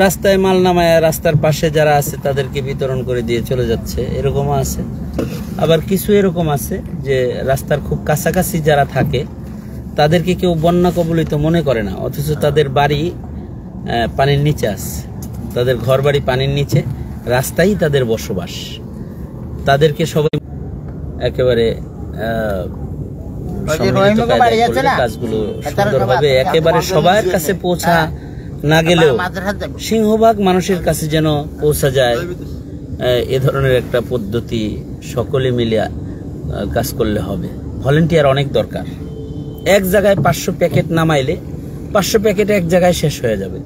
রাস্তায় মাল নামায় রাস্তার পাশে যারা আছে তাদেরকে বিতরণ করে দিয়ে চলে যাচ্ছে, এরকমও আছে। আবার কিছু এরকম আছে যে রাস্তার খুব কাছাকাছি যারা থাকে তাদেরকে কেউ বন্যা কবলিত মনে করে না, অথচ তাদের বাড়ি পানির নিচে আছে, তাদের ঘর বাড়ি পানির নিচে, রাস্তায় তাদের বসবাস। তাদেরকে সবাই একেবারে কাজগুলো সুন্দরভাবে একেবারে সবার কাছে পৌঁছা না গেলেও সিংহভাগ মানুষের কাছে যেন পৌঁছা যায়, এ ধরনের একটা পদ্ধতি সকলে মিলে কাজ করলে হবে। ভলেন্টিয়ার অনেক দরকার। এক জায়গায় 500 প্যাকেট নামাইলে 500 প্যাকেট এক জায়গায় শেষ হয়ে যাবে,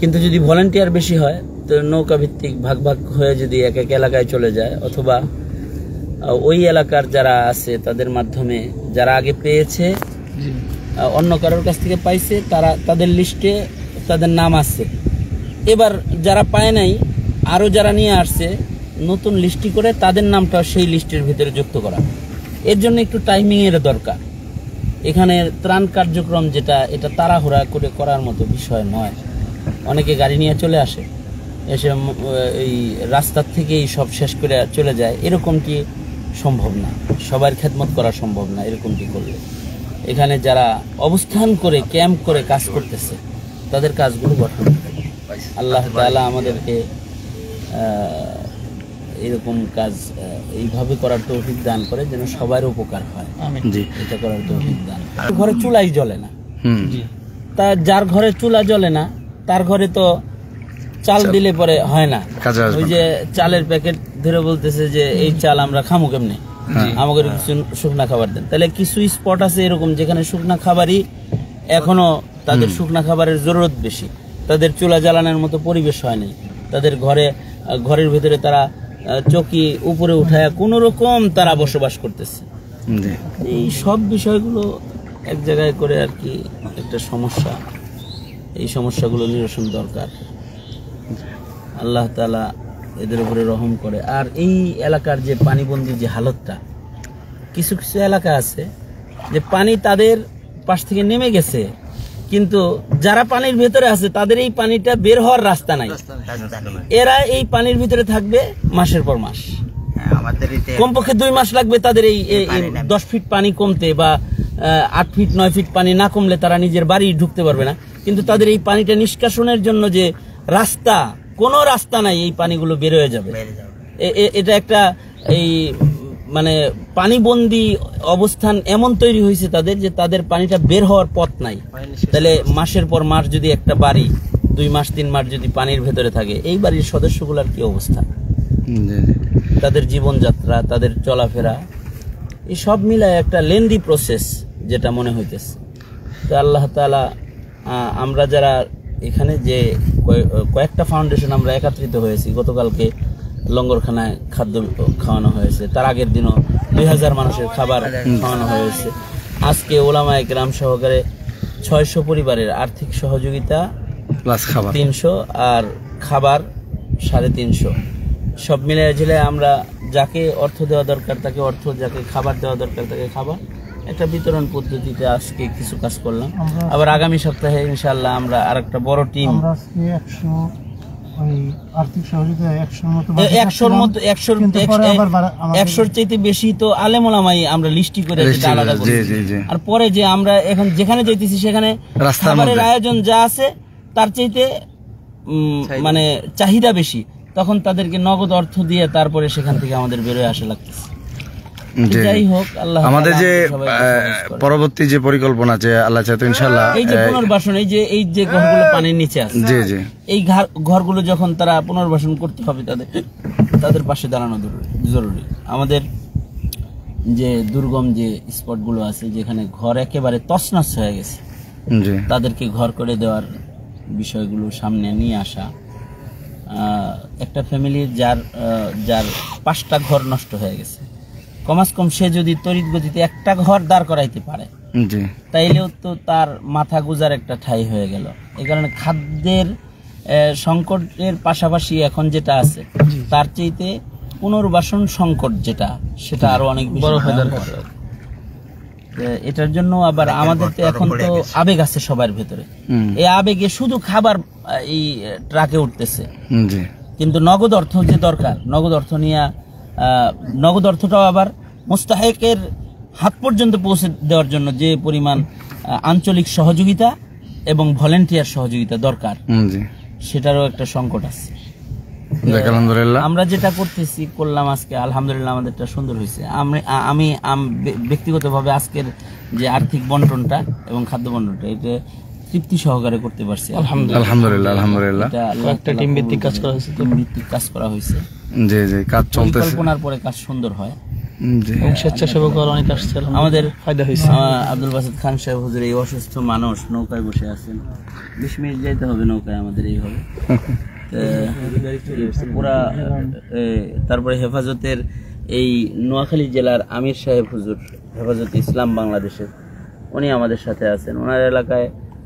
কিন্তু যদি ভলেন্টিয়ার বেশি হয় তো নৌকা ভিত্তিক ভাগ ভাগ হয়ে যদি এক এক এলাকায় চলে যায়, অথবা ওই এলাকার যারা আছে তাদের মাধ্যমে যারা আগে পেয়েছে অন্য কারোর কাছ থেকে পাইছে তাদের লিস্টে তাদের নাম আছে, এবার যারা পায় নাই আরো যারা নিয়ে আসছে নতুন লিস্টি করে তাদের নামটা সেই লিস্টের ভিতরে যুক্ত করা। এর জন্য একটু টাইমিং এর দরকার। এখানে ত্রাণ কার্যক্রম যেটা, এটা তাড়াহুড়া করে করার মতো বিষয় নয়। অনেকে গাড়ি নিয়ে চলে আসে, এসে এই রাস্তার থেকেই সব শেষ করে চলে যায়, এরকমটি সম্ভব না। সবার খেদমত করা সম্ভব না এরকমটি করলে। এখানে যারা অবস্থান করে ক্যাম্প করে কাজ করতেছে তাদের কাজগুলো গঠন করে। আল্লাহ তাআলা আমাদেরকে এরকম কাজ এইভাবে করার তৌফিক দান করে যেন সবার উপকার হয়। এটা করার তৌফিক দান। ঘরে চুলাই জ্বলে না, তা যার ঘরে চুলা জ্বলে না তার ঘরে তো চাল দিলে পরে হয় না। ওই যে চালের প্যাকেট ধরে বলতেছে যে এই চাল আমরা খামু কেমনে, আমাকে কিছু শুকনা খাবার দেন। তাহলে কিছু স্পট আছে এরকম যেখানে শুকনা খাবারই এখনো তাদের শুকনা খাবারের জরুরত বেশি, তাদের চুলা জ্বালানোর মতো পরিবেশ হয় নাই, তাদের ঘরের ভিতরে তারা চকি উপরে উঠায় কোন রকম তারা বসবাস করতেছে। এই সব বিষয়গুলো এক জায়গায় করে আর কি একটা সমস্যা, এই সমস্যাগুলো নিরসন দরকার। আল্লাহ তাআলা এদের উপরে রহম করে। আর এই এলাকার যে পানিবন্দী যে হালতটা, কিছু কিছু এলাকা আছে যে পানি তাদের পাশ থেকে নেমে গেছে, কিন্তু যারা পানির ভেতরে আছে তাদের এই পানিটা বের হওয়ার রাস্তা নাই। এরা এই পানির ভিতরে থাকবে মাসের পর মাস, কমপক্ষে 2 মাস লাগবে তাদের এই 10 ফিট পানি কমতে, বা 8 ফিট 9 ফিট পানি না কমলে তারা নিজের বাড়ি ঢুকতে পারবে না। কিন্তু তাদের এই পানিটা নিষ্কাশনের জন্য যে রাস্তা, কোনো রাস্তা নাই, এই পানিগুলো বের হয়ে যাবে। এটা একটা এই মানে পানিবন্দী অবস্থান এমন তৈরি হয়েছে তাদের যে তাদের পানিটা বের হওয়ার পথ নাই। তাহলে মাসের পর মাস যদি একটা বাড়ি 2 মাস 3 মাস যদি পানির ভেতরে থাকে, এই বাড়ির সদস্যগুলোর কি অবস্থা, তাদের জীবনযাত্রা, তাদের চলাফেরা, এই সব মিলায় একটা লেন্দি প্রসেস যেটা মনে হইতেছে। তো আল্লাহ তাআলা আমরা যারা এখানে যে কয়েকটা ফাউন্ডেশন আমরা একত্রিত হয়েছি, গতকালকে লঙ্গরখানায় খাদ্য খাওয়ানো হয়েছে, তার আগের দিনও 2000 মানুষের খাবার খাওয়ানো হয়েছে। আজকে ওলামায়ে কেরাম সহকারে 600 পরিবারের আর্থিক সহযোগিতা 300 আর খাবার 350, সব মিলিয়ে ঝিলে আমরা যাকে অর্থ দেওয়া দরকার তাকে অর্থ, যাকে খাবার দেওয়া দরকার তাকে খাবার, একটা বিতরণ পদ্ধতিতে আজকে কিছু কাজ করলাম। আবার আগামী সপ্তাহে ইনশাআল্লাহ আমরা আরেকটা বড় টিম, আর্থিক সহযোগিতা 100-র চাইতে বেশি তো আলেম ওলামাই আমরা লিস্টি করে আলাদা করি। আর পরে যে আমরা এখন যেখানে যাইতেছি সেখানে খাবারের আয়োজন যা আছে তার চাইতে মানে চাহিদা বেশি, তখন তাদেরকে নগদ অর্থ দিয়ে তারপরে সেখান থেকে আমাদের বেরোয় আসা লাগতেছে। যাই হোক, আল্লাহ আমাদের যে পরবর্তী যে পরিকল্পনা আছে আল্লাহ চাইতে ইনশাআল্লাহ এই যে পুনর্বাসন, এই যে ঘরগুলো পানির নিচে আছে, এই ঘরগুলো যখন তারা পুনর্বাসন করতে হবে তাদের পাশে দাঁড়ানো জরুরি। আমাদের যে দুর্গম যে স্পটগুলো আছে যেখানে ঘর একেবারে তছনছ হয়ে গেছে, তাদেরকে ঘর করে দেওয়ার বিষয়গুলো সামনে নিয়ে আসা। একটা ফ্যামিলির যার 5টা ঘর নষ্ট হয়ে গেছে, কমাস কম সে যদি তড়িৎ গতিতে একটা ঘর দাঁড় করাইতে পারে তাইলেও তো তার মাথা গুজার একটা ঠাঁই হয়ে গেল। এই কারণে খাদ্যের সংকটের পাশাপাশি এখন যেটা আছে তার চাইতে পুনর্বাসন সংকট যেটা, সেটা আরো অনেক বড় হয়ে এটার জন্য আবার আমাদের তো এখন তো আবেগ আছে সবার ভেতরে, এই আবেগে শুধু খাবার এই ট্রাকে উঠতেছে, কিন্তু নগদ অর্থ যে দরকার, নগদ অর্থ নিয়ে নগদ অর্থটাও আবার মুস্তাহেকের হাত পর্যন্ত পৌঁছে দেওয়ার জন্য যে পরিমাণ আঞ্চলিক সহযোগিতা এবং ভলেন্টিয়ার সহযোগিতা দরকার, সেটারও একটা সংকট আছে। আমরা যেটা করলাম আজকে, আলহামদুলিল্লাহ আমাদেরটা সুন্দর হয়েছে। আমি ব্যক্তিগতভাবে আজকের যে আর্থিক বন্টনটা এবং খাদ্য বন্টনটা, এটা তৃপ্তি সহকারে করতে পারছি আলহামদুলিল্লাহ। আলহামদুলিল্লাহ একটা টিম ভিত্তিক কাজ করা হয়েছে, টিম ভিত্তিক কাজ করা হয়েছে। জি জি, কাজ চলতেছে, পরিকল্পনার পরে কাজ সুন্দর হয়। স্বেচ্ছাসেবক অনেক আসছে, আমাদের ফায়দা হয়েছে। আব্দুল বাসিত খান সাহেব হুজুর এই অসুস্থ মানুষ নৌকায় বসে আছেন, 20 মিনিট যাইতে হবে নৌকায় আমাদের এইভাবে পুরা। তারপরে হেফাজতের এই নোয়াখালী জেলার আমির সাহেব হুজুর, হেফাজতে ইসলাম বাংলাদেশের, উনি আমাদের সাথে আছেন। ওনার এলাকায়